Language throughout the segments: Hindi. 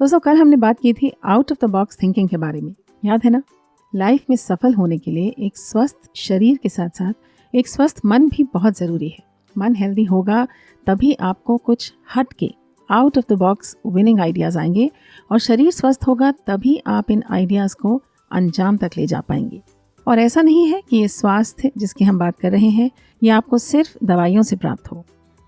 दोस्तों, कल हमने बात की थी out of the box thinking के बारे में, याद है ना? लाइफ में सफल होने के लिए एक स्वस्थ शरीर के साथ साथ एक स्वस्थ मन भी बहुत ज़रूरी है। मन हेल्दी होगा तभी आपको कुछ हट के out of the box winning ideas आएंगे, और शरीर स्वस्थ होगा तभी आप इन आइडियाज़ को अंजाम तक ले जा पाएंगे। और ऐसा नहीं है कि ये स्वास्थ्य जिसकी हम बात कर रहे हैं ये आपको सिर्फ दवाइयों से प्राप्त हो।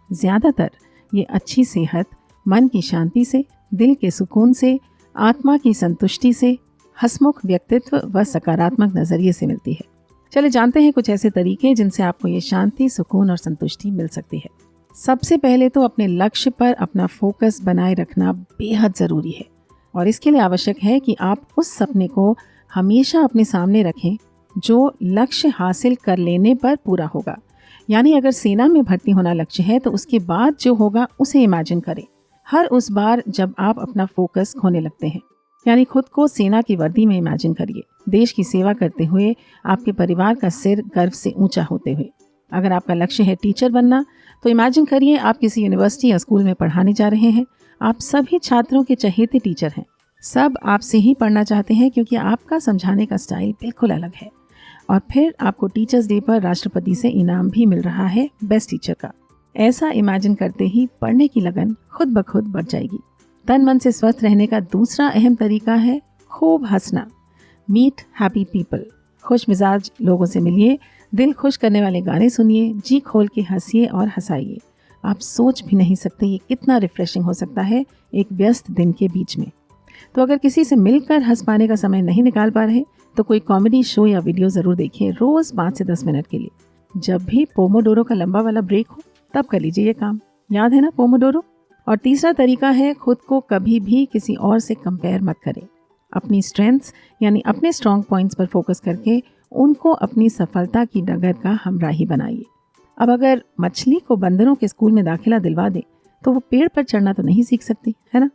ज़्यादातर ये अच्छी सेहत मन की शांति से, दिल के सुकून से, आत्मा की संतुष्टि से, हंसमुख व्यक्तित्व व सकारात्मक नज़रिए से मिलती है। चले जानते हैं कुछ ऐसे तरीके जिनसे आपको ये शांति, सुकून और संतुष्टि मिल सकती है। सबसे पहले तो अपने लक्ष्य पर अपना फोकस बनाए रखना बेहद ज़रूरी है, और इसके लिए आवश्यक है कि आप उस सपने को हमेशा अपने सामने रखें जो लक्ष्य हासिल कर लेने पर पूरा होगा। यानी अगर सेना में भर्ती होना लक्ष्य है तो उसके बाद जो होगा उसे इमेजिन करें हर उस बार जब आप अपना फोकस खोने लगते हैं। यानी खुद को सेना की वर्दी में इमेजिन करिए, देश की सेवा करते हुए, आपके परिवार का सिर गर्व से ऊंचा होते हुए। अगर आपका लक्ष्य है टीचर बनना तो इमेजिन करिए आप किसी यूनिवर्सिटी या स्कूल में पढ़ाने जा रहे हैं। आप सभी छात्रों के चहेते टीचर हैं, सब आपसे ही पढ़ना चाहते हैं क्योंकि आपका समझाने का स्टाइल बिल्कुल अलग है। और फिर आपको टीचर्स डे पर राष्ट्रपति से इनाम भी मिल रहा है बेस्ट टीचर का। ऐसा इमेजिन करते ही पढ़ने की लगन खुद ब खुद बढ़ जाएगी। तन मन से स्वस्थ रहने का दूसरा अहम तरीका है खूब हंसना। मीट हैप्पी पीपल, खुश मिजाज लोगों से मिलिए, दिल खुश करने वाले गाने सुनिए, जी खोल के हंसिए और हंसाइए। आप सोच भी नहीं सकते ये कितना रिफ्रेशिंग हो सकता है एक व्यस्त दिन के बीच में। तो अगर किसी से मिलकर हंस पाने का समय नहीं निकाल पा रहे तो कोई कॉमेडी शो या वीडियो ज़रूर देखिए रोज़ 5 से 10 मिनट के लिए। जब भी पोमोडोरो का लंबा वाला ब्रेक हो तब कर लीजिए ये काम। याद है ना पोमोडोरो? और तीसरा तरीका है खुद को कभी भी किसी और से कंपेयर मत करें। अपनी स्ट्रेंथ्स यानी अपने स्ट्रॉन्ग पॉइंट्स पर फोकस करके उनको अपनी सफलता की डगर का हमराही बनाइए। अब अगर मछली को बंदरों के स्कूल में दाखिला दिलवा दें तो वो पेड़ पर चढ़ना तो नहीं सीख सकती, है ना?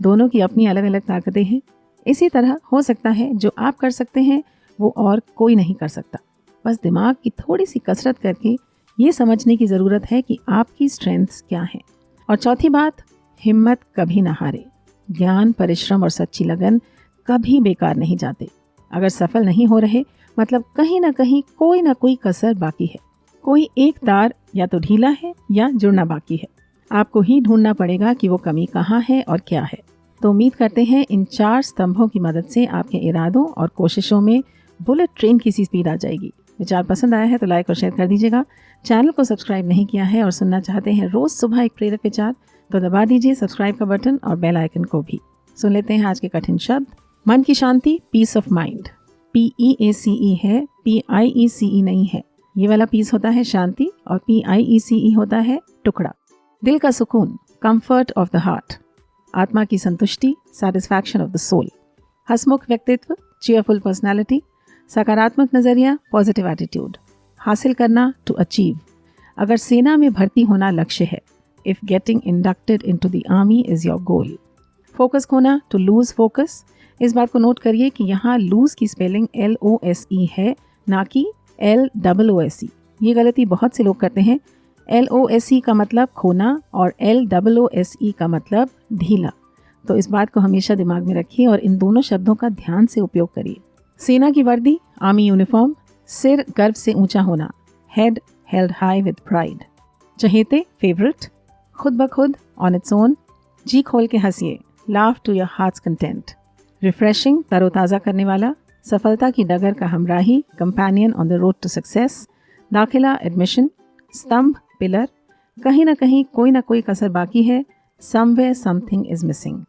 दोनों की अपनी अलग अलग ताकतें हैं। इसी तरह हो सकता है जो आप कर सकते हैं वो और कोई नहीं कर सकता। बस दिमाग की थोड़ी सी कसरत करके ये समझने की ज़रूरत है कि आपकी स्ट्रेंथ्स क्या हैं। और चौथी बात, हिम्मत कभी ना हारे। ज्ञान, परिश्रम और सच्ची लगन कभी बेकार नहीं जाते। अगर सफल नहीं हो रहे मतलब कहीं ना कहीं कोई ना कोई कसर बाकी है, कोई एक तार या तो ढीला है या जुड़ना बाकी है। आपको ही ढूंढना पड़ेगा कि वो कमी कहाँ है और क्या है। तो उम्मीद करते हैं इन 4 स्तंभों की मदद से आपके इरादों और कोशिशों में बुलेट ट्रेन की सी स्पीड आ जाएगी। विचार पसंद आया है तो लाइक और शेयर कर दीजिएगा। चैनल को सब्सक्राइब नहीं किया है और सुनना चाहते हैं रोज सुबह एक प्रेरक विचार तो दबा दीजिए सब्सक्राइब का बटन और बेल आइकन को भी। सुन लेते हैं आज के कठिन शब्द। मन की शांति, पीस ऑफ माइंड। PEACE है, PIECE नहीं है। ये वाला पीस होता है शांति और PIECE होता है टुकड़ा। दिल का सुकून, कंफर्ट ऑफ द हार्ट। आत्मा की संतुष्टि, सैटिस्फैक्शन ऑफ द सोल। हंसमुख व्यक्तित्व, चीयरफुल पर्सनालिटी। सकारात्मक नजरिया, पॉजिटिव एटीट्यूड। हासिल करना, टू अचीव। अगर सेना में भर्ती होना लक्ष्य है, if getting inducted into the army is your goal. Focus खोना, टू लूज फोकस। इस बात को नोट करिए कि यहाँ लूज की स्पेलिंग LOSE है, ना कि LOOSE। ये गलती बहुत से लोग करते हैं। LOSE का मतलब खोना और LOOSE का मतलब ढीला। तो इस बात को हमेशा दिमाग में रखिए और इन दोनों शब्दों का ध्यान से उपयोग करिए। सेना की वर्दी, आर्मी यूनिफॉर्म। सिर गर्व से ऊंचा होना, head held high with pride. चहेते, फेवरेट। खुद ब खुद, ऑन इट्स ओन। जी खोल के हंसिए, laugh to your heart's content. Refreshing, तरोताज़ा करने वाला। सफलता की डगर का हमराही, companion on the road to success. दाखिला, एडमिशन। स्तंभ, पिलर। कहीं ना कहीं कोई ना कोई कसर बाकी है, समवेयर समथिंग इज मिसिंग।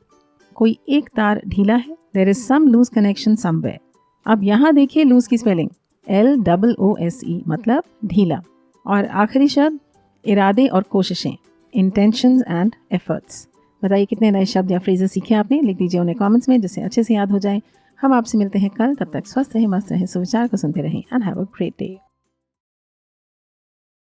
कोई एक तार ढीला है, there is some loose connection somewhere. अब यहाँ देखिए लूज की स्पेलिंग LOOSE मतलब ढीला। और आखिरी शब्द, इरादे और कोशिशें, इंटेंशंस एंड एफर्ट्स। बताइए कितने नए शब्द या फ्रेजेस सीखे आपने? लिख दीजिए उन्हें कमेंट्स में जिससे अच्छे से याद हो जाए। हम आपसे मिलते हैं कल, तब तक स्वस्थ रहें, मस्त रहें, सुविचार को सुनते रहें and have a great day.